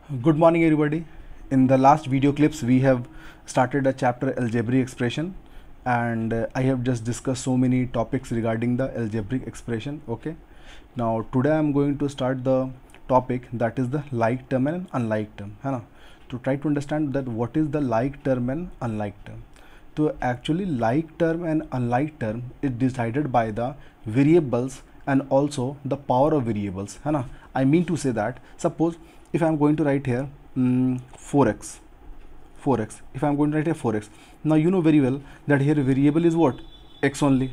Good morning everybody. In the last video clips we have started a chapter algebraic expression and I have just discussed so many topics regarding the algebraic expression. Okay, now today I am going to start the topic that is the like term and unlike term, है ना. To try to understand that what is the like term and unlike term. So actually like term and unlike term is decided by the variables and also the power of variables, है ना. I mean to say that suppose if I am going to write here 4x, if I am going to write here 4x, now you know very well that here variable is what, x only.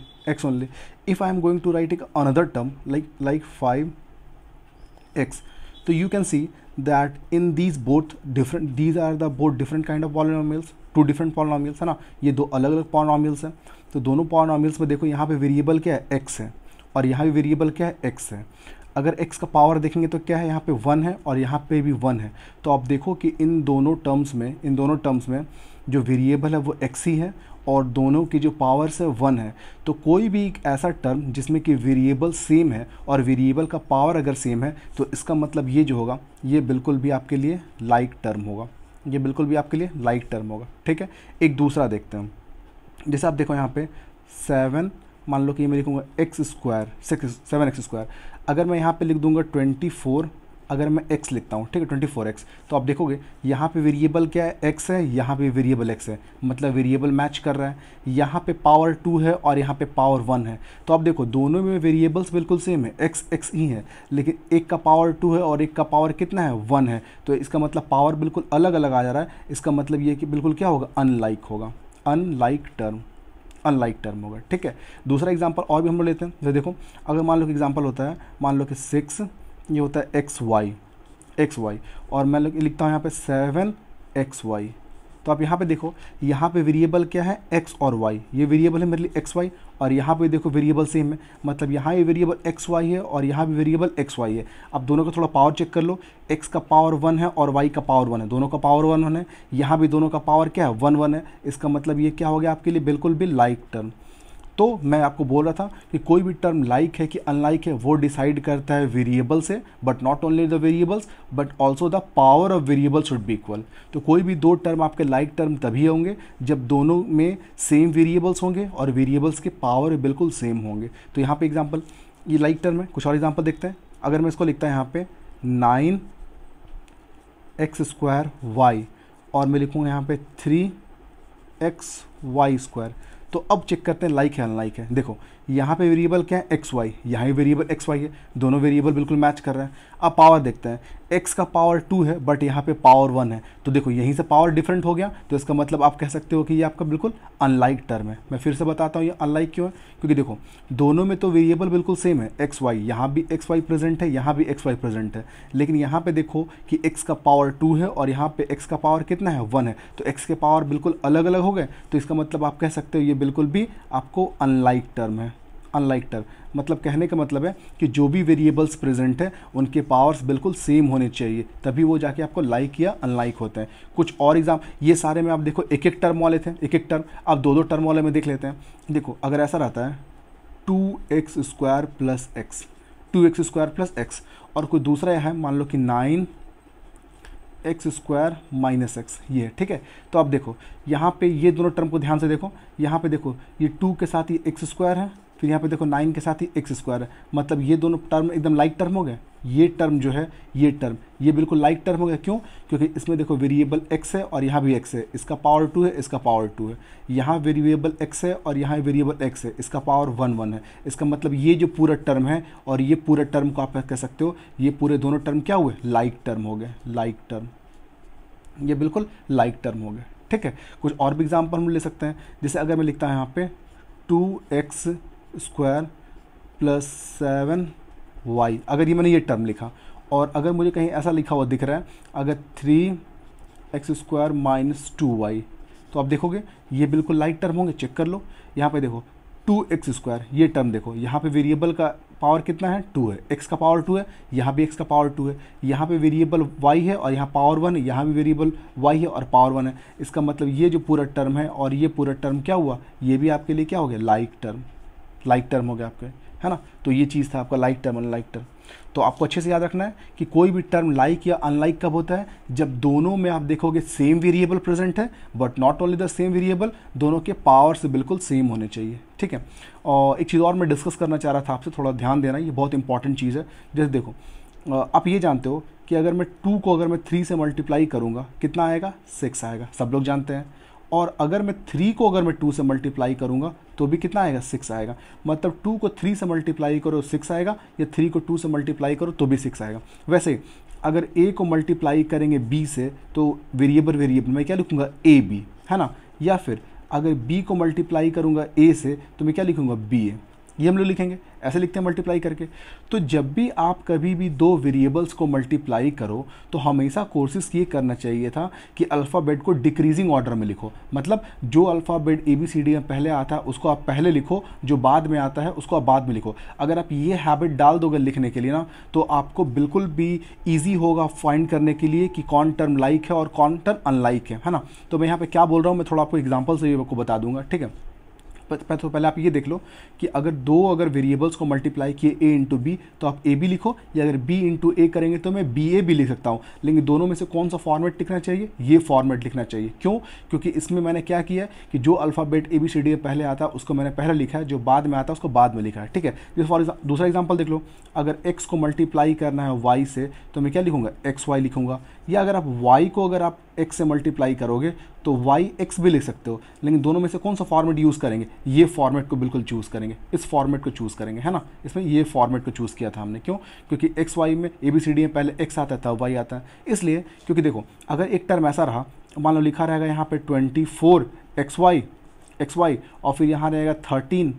If I am going to write another term like 5x, so you can see that in these these are the both different kind of polynomials, two different polynomials, है ना. ये दो अलग अलग polynomials हैं. तो दोनों polynomials में देखो यहाँ पे वेरिएबल क्या है, x है, और यहाँ भी वेरिएबल क्या है, x है. अगर x का पावर देखेंगे तो क्या है, यहाँ पे 1 है और यहाँ पे भी 1 है. तो आप देखो कि इन दोनों टर्म्स में जो वेरिएबल है वो x ही है और दोनों की जो पावर्स है 1 है. तो कोई भी एक ऐसा टर्म जिसमें कि वेरिएबल सेम है और वेरिएबल का पावर अगर सेम है तो इसका मतलब ये जो होगा ये बिल्कुल भी आपके लिए लाइक टर्म होगा, ये बिल्कुल भी आपके लिए लाइक टर्म होगा. ठीक है, एक दूसरा देखते हैं. जैसे आप देखो यहाँ पे 7, मान लो कि ये मैं लिखूँगा एक्स स्क्वायर 7x स्क्वायर. अगर मैं यहाँ पे लिख दूंगा 24, अगर मैं x लिखता हूँ, ठीक है, 24x, तो आप देखोगे यहाँ पे वेरिएबल क्या है, x है, यहाँ पे वेरिएबल x है, मतलब वेरिएबल मैच कर रहा है. यहाँ पे पावर 2 है और यहाँ पे पावर 1 है. तो आप देखो दोनों में वेरिएबल्स बिल्कुल सेम है, x ही है, लेकिन एक का पावर 2 है और एक का पावर कितना है, 1 है. तो इसका मतलब पावर बिल्कुल अलग अलग आ जा रहा है. इसका मतलब ये कि बिल्कुल क्या होगा, अनलाइक होगा, अनलाइक टर्म होगा. ठीक है, दूसरा एग्जांपल और भी हम लोग लेते हैं. तो देखो अगर मान लो कि एग्जांपल होता है, मान लो कि 6 ये होता है एक्स वाई और मैं लिखता हूँ यहाँ पे 7xy. तो आप यहाँ पे देखो, यहाँ पे वेरिएबल क्या है, x और y, ये वेरिएबल है मेरे लिए xy, और यहाँ पे देखो वेरिएबल सेम है, मतलब यहाँ ये वेरिएबल xy है और यहाँ भी वेरिएबल xy है. अब दोनों का थोड़ा पावर चेक कर लो, x का पावर 1 है और y का पावर 1 है, दोनों का पावर 1 है. यहाँ भी दोनों का पावर क्या है, 1 है. इसका मतलब ये क्या हो गया आपके लिए, बिल्कुल भी लाइक टर्म. तो मैं आपको बोल रहा था कि कोई भी टर्म लाइक है कि अनलाइक है वो डिसाइड करता है वेरिएबल से, but not only the variables but also the power of variable should be equal. तो कोई भी दो टर्म आपके लाइक टर्म तभी होंगे जब दोनों में सेम वेरिएबल्स होंगे और वेरिएबल्स के पावर बिल्कुल सेम होंगे. तो यहाँ पे एग्जांपल ये लाइक टर्म है. कुछ और एग्जांपल देखते हैं. अगर मैं इसको लिखता है यहाँ पे 9x स्क्वायर y और मैं लिखूँगा यहाँ पे 3xy स्क्वायर. तो अब चेक करते हैं लाइक है अनलाइक है. देखो यहाँ पे वेरिएबल क्या है, एक्स वाई, यहाँ भी वेरिएबल एक्स वाई है, दोनों वेरिएबल बिल्कुल मैच कर रहे हैं. अब पावर देखते हैं, x का पावर 2 है बट यहाँ पे पावर 1 है. तो देखो यहीं से पावर डिफरेंट हो गया, तो इसका मतलब आप कह सकते हो कि ये आपका बिल्कुल अनलाइक टर्म है. मैं फिर से बताता हूँ ये अनलाइक क्यों है, क्योंकि देखो दोनों में तो वेरिएबल बिल्कुल सेम है, एक्स वाई, यहाँ भी एक्स वाई प्रेजेंट है, यहाँ भी एक्स वाई प्रेजेंट है, लेकिन यहाँ पे देखो कि x का पावर 2 है और यहाँ पे x का पावर कितना है, 1 है. तो x के पावर बिल्कुल अलग अलग हो गए, तो इसका मतलब आप कह सकते हो ये बिल्कुल भी आपको अनलाइक टर्म है. अनलाइक टर्म मतलब कहने का मतलब है कि जो भी वेरिएबल्स प्रेजेंट है उनके पावर्स बिल्कुल सेम होने चाहिए, तभी वो जाके आपको लाइक या अनलाइक होते हैं. कुछ और एग्जाम, ये सारे में आप देखो एक एक टर्म वाले थे, एक टर्म. अब दो टर्म वाले में देख लेते हैं. देखो अगर ऐसा रहता है 2x square plus x, 2x square plus x, और कोई दूसरा है मान लो कि 9x स्क्वायर माइनस एक्स, ये ठीक है. तो आप देखो यहाँ पे ये दोनों टर्म को ध्यान से देखो, यहाँ पे देखो ये 2 के साथ ही x स्क्वायर है, फिर यहाँ पे देखो 9 के साथ ही x स्क्वायर है, मतलब ये दोनों टर्म एकदम लाइक टर्म हो गए. ये टर्म जो है ये टर्म ये बिल्कुल लाइक टर्म हो गया. क्यों? क्योंकि इसमें देखो वेरिएबल x है और यहाँ भी x है, इसका पावर 2 है, इसका पावर 2 है, यहाँ वेरिएबल x है और यहाँ वेरिएबल x है, इसका पावर 1 है. इसका मतलब ये जो पूरा टर्म है और ये पूरा टर्म को आप कह सकते हो ये पूरे दोनों टर्म क्या हुए, लाइक टर्म हो गए, लाइक टर्म, ये बिल्कुल लाइक टर्म हो गए. ठीक है, कुछ और भी एग्जाम्पल हम ले सकते हैं. जैसे अगर मैं लिखता हूँ यहाँ पे 2x स्क्वायर प्लस 7y, अगर ये मैंने ये टर्म लिखा, और अगर मुझे कहीं ऐसा लिखा हुआ दिख रहा है अगर 3x स्क्वायर माइनस 2y, तो आप देखोगे ये बिल्कुल लाइक टर्म होंगे. चेक कर लो, यहाँ पे देखो 2x स्क्वायर, ये टर्म देखो यहाँ पे वेरिएबल का पावर कितना है, 2 है, x का पावर 2 है, यहाँ भी x का पावर 2 है, यहाँ पे वेरिएबल y है और यहाँ पावर 1 है, यहाँ भी वेरिएबल y है और पावर 1 है. इसका मतलब ये जो पूरा टर्म है और ये पूरा टर्म क्या हुआ, ये भी आपके लिए क्या हो गया, लाइक टर्म हो गया आपके, है ना. तो ये चीज़ था आपका लाइक टर्म अनलाइक टर्म. तो आपको अच्छे से याद रखना है कि कोई भी टर्म लाइक या अनलाइक कब होता है, जब दोनों में आप देखोगे सेम वेरिएबल प्रेजेंट है, but not only the same variable, दोनों के पावर से बिल्कुल सेम होने चाहिए, ठीक है। और एक चीज़ और मैं डिस्कस करना चाह रहा था आपसे, थोड़ा ध्यान देना, ये बहुत इंपॉर्टेंट चीज़ है। जैसे देखो आप ये जानते हो कि अगर मैं 2 को अगर मैं 3 से मल्टीप्लाई करूँगा कितना आएगा, 6 आएगा, सब लोग जानते हैं। और अगर मैं 3 को अगर मैं 2 से मल्टीप्लाई करूँगा तो भी कितना आएगा, 6 आएगा। मतलब 2 को 3 से मल्टीप्लाई करो 6 आएगा, या 3 को 2 से मल्टीप्लाई करो तो भी 6 आएगा। वैसे ही अगर a को मल्टीप्लाई करेंगे b से तो वेरिएबल मैं क्या लिखूँगा, a b, है ना। या फिर अगर b को मल्टीप्लाई करूँगा a से तो मैं क्या लिखूँगा, b a। ये हम लोग लिखेंगे, ऐसे लिखते हैं मल्टीप्लाई करके। तो जब भी आप कभी भी दो वेरिएबल्स को मल्टीप्लाई करो तो हमेशा कोशिश ये करना चाहिए था कि अल्फ़ाबेट को डिक्रीजिंग ऑर्डर में लिखो। मतलब जो अल्फ़ाबेट ABCD में पहले आता है उसको आप पहले लिखो, जो बाद में आता है उसको आप बाद में लिखो। अगर आप ये हैबिट डाल दोगे लिखने के लिए ना, तो आपको बिल्कुल भी ईजी होगा फाइंड करने के लिए कि कौन टर्म लाइक है और कौन टर्म अनलाइक है ना। तो मैं यहाँ पर क्या बोल रहा हूँ, मैं थोड़ा आपको एग्जाम्पल से आपको बता दूंगा, ठीक है। तो पहले आप ये देख लो कि अगर वेरिएबल्स को मल्टीप्लाई किए a इंटू बी तो आप a भी लिखो, या अगर b इंटू ए करेंगे तो मैं BA भी लिख सकता हूँ। लेकिन दोनों में से कौन सा फॉर्मेट लिखना चाहिए, ये फॉर्मेट लिखना चाहिए। क्यों? क्योंकि इसमें मैंने क्या किया है कि जो अल्फ़ाबेट ABCD पहले आता है उसको मैंने पहले लिखा है, जो बाद में आता है उसको बाद में लिखा है, ठीक है। जैसे फॉर दूसरा एग्जाम्पल देख लो, अगर x को मल्टीप्लाई करना है y से तो मैं क्या लिखूँगा, XY लिखूँगा। या अगर आप y को अगर आप x से मल्टीप्लाई करोगे तो yx भी लिख सकते हो। लेकिन दोनों में से कौन सा फॉर्मेट यूज़ करेंगे, ये फॉर्मेट को बिल्कुल चूज़ करेंगे, इस फॉर्मेट को चूज़ करेंगे, है ना। इसमें ये फॉर्मेट को चूज़ किया था हमने। क्यों? क्योंकि XY में ABCD में पहले x आता था, y आता है, इसलिए। क्योंकि देखो अगर एक टर्म ऐसा रहा, मान लो लिखा रहेगा यहाँ पे 24xy और फिर यहाँ रहेगा 13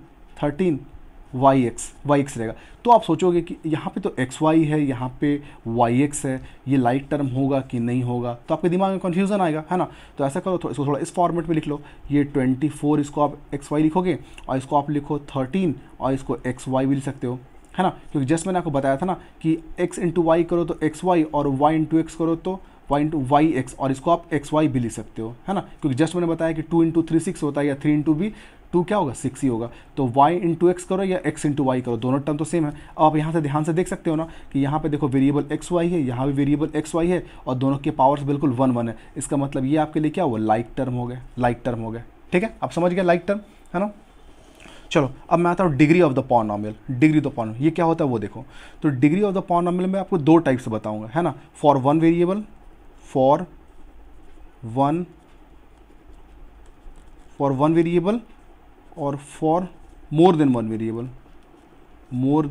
yx रहेगा, तो आप सोचोगे कि यहाँ पे तो xy है, यहाँ पे yx है, ये लाइक टर्म होगा कि नहीं होगा, तो आपके दिमाग में कन्फ्यूज़न आएगा, है ना। तो ऐसा करो, इसको थोड़ा इस फॉर्मेट में लिख लो, ये 24 इसको आप xy लिखोगे और इसको आप लिखो 13 और इसको xy भी लिख सकते हो, है ना। क्योंकि जस्ट मैंने आपको बताया था ना कि x इंटू वाई करो तो xy और y इंटू एक्स करो तो y इंटू वाई एक्स, और इसको आप xy भी लिख सकते हो, है ना। क्योंकि जस्ट मैंने बताया कि 2 इंटू 3 6 होता है, या 3 इंटू बी 2 क्या होगा, 6 ही होगा। तो y इंटू एक्स करो या x इंटू वाई करो, दोनों टर्म तो सेम है। अब आप यहाँ से ध्यान से देख सकते हो ना कि यहाँ पे देखो वेरिएबल xy है, यहाँ भी वेरिएबल xy है, और दोनों के पावर्स बिल्कुल 1 1 है। इसका मतलब ये आपके लिए क्या हुआ, लाइक टर्म हो गया, लाइक टर्म हो गया, ठीक है। आप समझ गए लाइक टर्म, है ना। चलो अब मैं आता हूँ degree of the polynomial. Degree of the polynomial ये क्या होता है वो देखो। तो डिग्री ऑफ द पॉलिनोमियल में आपको 2 टाइप से बताऊँगा, है ना। For one variable, for one variable, और for more than one variable, for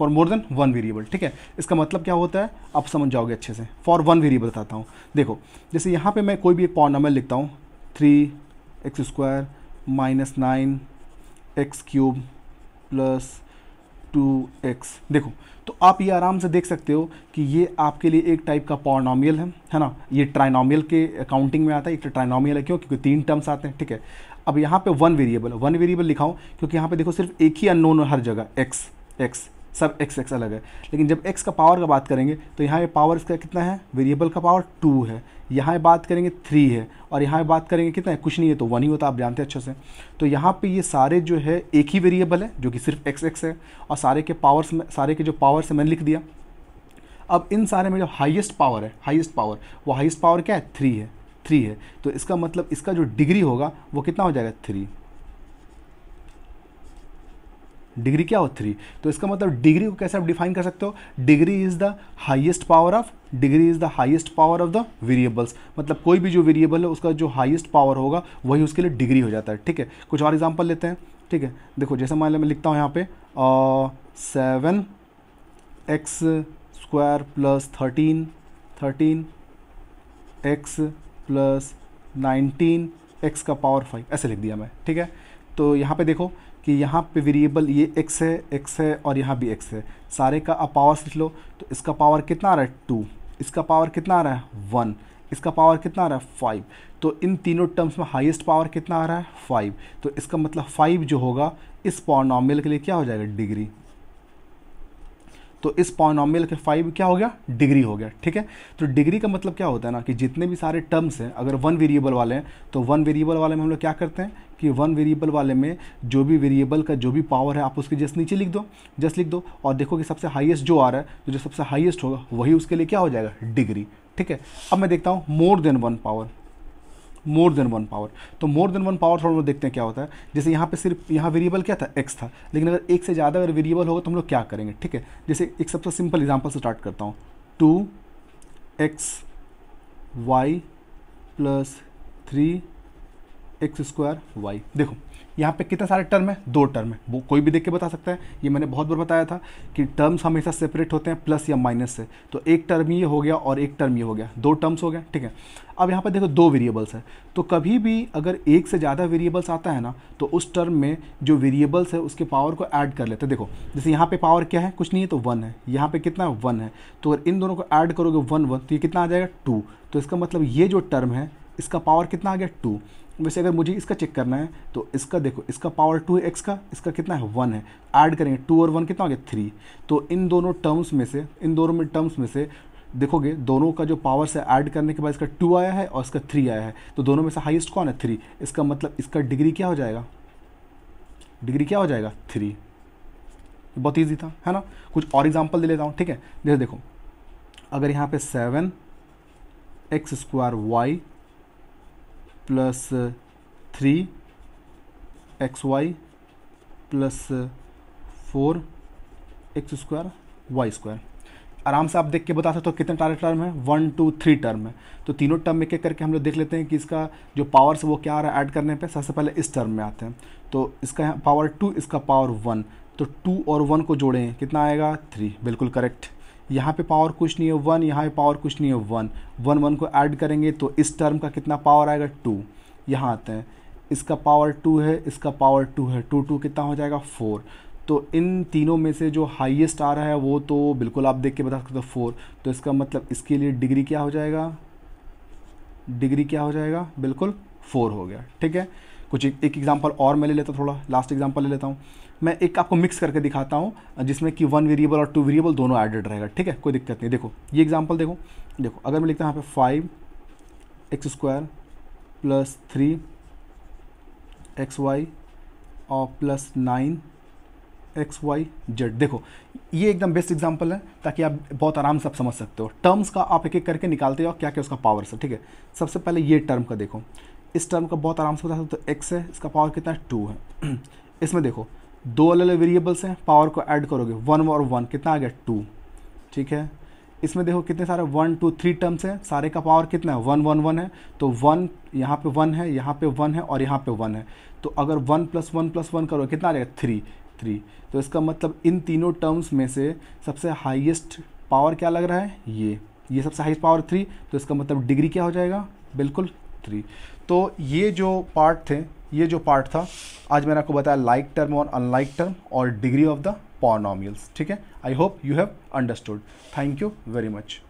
more than one variable, ठीक है। इसका मतलब क्या होता है आप समझ जाओगे अच्छे से। फॉर वन वेरिएबल बताता हूँ, देखो जैसे यहाँ पे मैं कोई भी एक पॉलिनोमियल लिखता हूँ, 3x² - 9x³ + 2x। देखो तो आप ये आराम से देख सकते हो कि ये आपके लिए एक टाइप का पॉलिनोमियल है ना। ये ट्राइनोमियल के अकाउंटिंग में आता है, एक ट्राइनोमियल है। क्यों? क्योंकि 3 टर्म्स आते हैं, ठीक है। अब यहाँ पे वन वेरिएबल लिखाऊँ क्योंकि यहाँ पे देखो सिर्फ एक ही अननोन हर जगह, x सब x अलग है। लेकिन जब x का पावर का बात करेंगे तो यहाँ पे पावर इसका कितना है, वेरिएबल का पावर 2 है। यहाँ बात करेंगे 3 है, और यहाँ बात करेंगे कितना है, कुछ नहीं है, तो 1 ही होता है, आप जानते हैं अच्छे से। तो यहाँ पे ये सारे जो है एक ही वेरिएबल है जो कि सिर्फ x है, और सारे के जो पावर्स है मैंने लिख दिया। अब इन सारे में जो हाईएस्ट पावर है, वो हाईएस्ट पावर क्या है, 3 है। तो इसका मतलब इसका जो डिग्री होगा वो कितना हो जाएगा, 3। डिग्री क्या हो, 3। तो इसका मतलब डिग्री को कैसे आप डिफाइन कर सकते हो, degree is the highest power of the variables. मतलब कोई भी जो वेरिएबल है उसका जो हाईएस्ट पावर होगा वही उसके लिए डिग्री हो जाता है, ठीक है। कुछ और एग्जांपल लेते हैं, ठीक है। देखो जैसे मान लो मैं लिखता हूँ यहाँ पे 7x² + 13x + 19x का पावर 5, ऐसे लिख दिया मैं, ठीक है। तो यहाँ पे देखो कि यहाँ पे वेरिएबल ये x है और यहाँ भी x है, सारे का आप पावर लिख लो। तो इसका पावर कितना आ रहा है, 2, इसका पावर कितना आ रहा है, 1, इसका पावर कितना आ रहा है, 5। तो इन तीनों टर्म्स में हाईएस्ट पावर कितना आ रहा है, 5। तो इसका मतलब 5 जो होगा इस पॉलिनोमियल के लिए क्या हो जाएगा, डिग्री। तो इस पॉलिनॉमियल के 5 क्या हो गया, डिग्री हो गया। ठीक है, तो डिग्री का मतलब क्या होता है ना कि जितने भी सारे टर्म्स हैं अगर वन वेरिएबल वाले हैं तो वन वेरिएबल वाले में हम लोग क्या करते हैं कि वन वेरिएबल वाले में जो भी वेरिएबल का जो भी पावर है आप उसके जस्ट नीचे लिख दो और देखो कि सबसे हाईएस्ट जो आ रहा है तो जो सबसे हाईएस्ट होगा वही उसके लिए क्या हो जाएगा, डिग्री। ठीक है, अब मैं देखता हूँ मोर देन वन पावर। तो मोर देन वन पावर थोड़ा हम लोग देखते हैं क्या होता है। जैसे यहाँ पे सिर्फ यहाँ वेरिएबल क्या था, एक्स था, लेकिन अगर एक से ज़्यादा अगर वेरिएबल होगा तो हम लोग क्या करेंगे। ठीक है, जैसे एक सबसे सिंपल एग्जांपल से स्टार्ट करता हूँ, 2xy प्लस 3x²y। देखो यहाँ पे कितने सारे टर्म है, 2 टर्म है, वो कोई भी देख के बता सकता है। ये मैंने बहुत बार बताया था कि टर्म्स हमेशा सेपरेट होते हैं प्लस या माइनस से। तो एक टर्म ये हो गया और एक टर्म ये हो गया, 2 टर्म्स हो गए। ठीक है, अब यहाँ पर देखो 2 वेरिएबल्स है, तो कभी भी अगर एक से ज़्यादा वेरिएबल्स आता है ना तो उस टर्म में जो वेरिएबल्स है उसके पावर को ऐड कर लेते हैं। देखो जैसे यहाँ पे पावर क्या है, कुछ नहीं है तो 1 है, यहाँ पे कितना है 1 है, तो अगर इन दोनों को ऐड करोगे 1 1 तो ये कितना आ जाएगा 2। तो इसका मतलब ये जो टर्म है इसका पावर कितना आ गया 2। वैसे अगर मुझे इसका चेक करना है तो इसका देखो, इसका पावर 2 है एक्स का, इसका कितना है 1 है, ऐड करेंगे 2 और 1 कितना हो गया 3। तो इन दोनों टर्म्स में से देखोगे दोनों का जो पावर से ऐड करने के बाद इसका 2 आया है और इसका 3 आया है, तो दोनों में से हाईएस्ट कौन है 3। इसका मतलब इसका डिग्री क्या हो जाएगा, 3। बहुत ईजी था, है ना। कुछ और एग्जाम्पल दे लेता हूँ। ठीक है, जैसे देखो अगर यहाँ पे 7x² plus 3xy plus 4x²y², आराम से आप देख के बता सकते हो कितने टर्म है, 1 2 3 टर्म है। तो तीनों टर्म में एक एक करके हम लोग देख लेते हैं कि इसका जो पावर है वो क्या आ रहा है ऐड करने पे। सबसे पहले इस टर्म में आते हैं, तो इसका पावर 2, इसका पावर 1, तो 2 और 1 को जोड़ें कितना आएगा 3, बिल्कुल करेक्ट। यहाँ पे पावर कुछ नहीं है 1, यहाँ पे पावर कुछ नहीं है 1 1 को ऐड करेंगे तो इस टर्म का कितना पावर आएगा 2। यहाँ आते हैं, इसका पावर 2 है, इसका पावर 2 है, 2 2 कितना हो जाएगा 4। तो इन तीनों में से जो हाईएस्ट आ रहा है वो तो बिल्कुल आप देख के बता सकते हो 4। तो इसका मतलब इसके लिए डिग्री क्या हो जाएगा, बिल्कुल 4 हो गया। ठीक है, कुछ एक एग्जांपल और मैं ले लेता हूँ, थोड़ा लास्ट एग्जांपल ले लेता हूँ। मैं एक आपको मिक्स करके दिखाता हूँ जिसमें कि 1 वेरिएबल और 2 वेरिएबल दोनों एडेड रहेगा। ठीक है, कोई दिक्कत नहीं। देखो ये एग्जांपल देखो अगर मैं लिखता हूँ यहाँ पे 5x² प्लस 3xy और प्लस 9xyz। देखो ये एकदम बेस्ट एग्जांपल है ताकि आप बहुत आराम से आप समझ सकते हो। टर्म्स का आप एक एक करके निकालते हो क्या क्या उसका पावर है। ठीक है, सबसे पहले ये टर्म का देखो, इस टर्म का बहुत आराम से बता सकते हो, x है, इसका पावर कितना है 2 है। इसमें देखो 2 अलग अलग वेरिएबल्स हैं, पावर को ऐड करोगे 1 और 1 कितना आ गया 2। ठीक है, इसमें देखो कितने सारे 1 2 3 टर्म्स हैं, सारे का पावर कितना है 1 1 1 है, तो 1 यहाँ पे 1 है, यहाँ पे 1 है और यहाँ पे 1 है। तो अगर 1 + 1 + 1 करोगे कितना आ जाएगा 3। तो इसका मतलब इन तीनों टर्म्स में से सबसे हाईएस्ट पावर क्या लग रहा है, ये सबसे हाईएस्ट पावर 3। तो इसका मतलब डिग्री क्या हो जाएगा, बिल्कुल 3। तो ये जो पार्ट था आज मैंने आपको बताया लाइक टर्म और अनलाइक टर्म और डिग्री ऑफ द पॉलिनॉमियल्स। ठीक है, I hope you have understood. Thank you very much.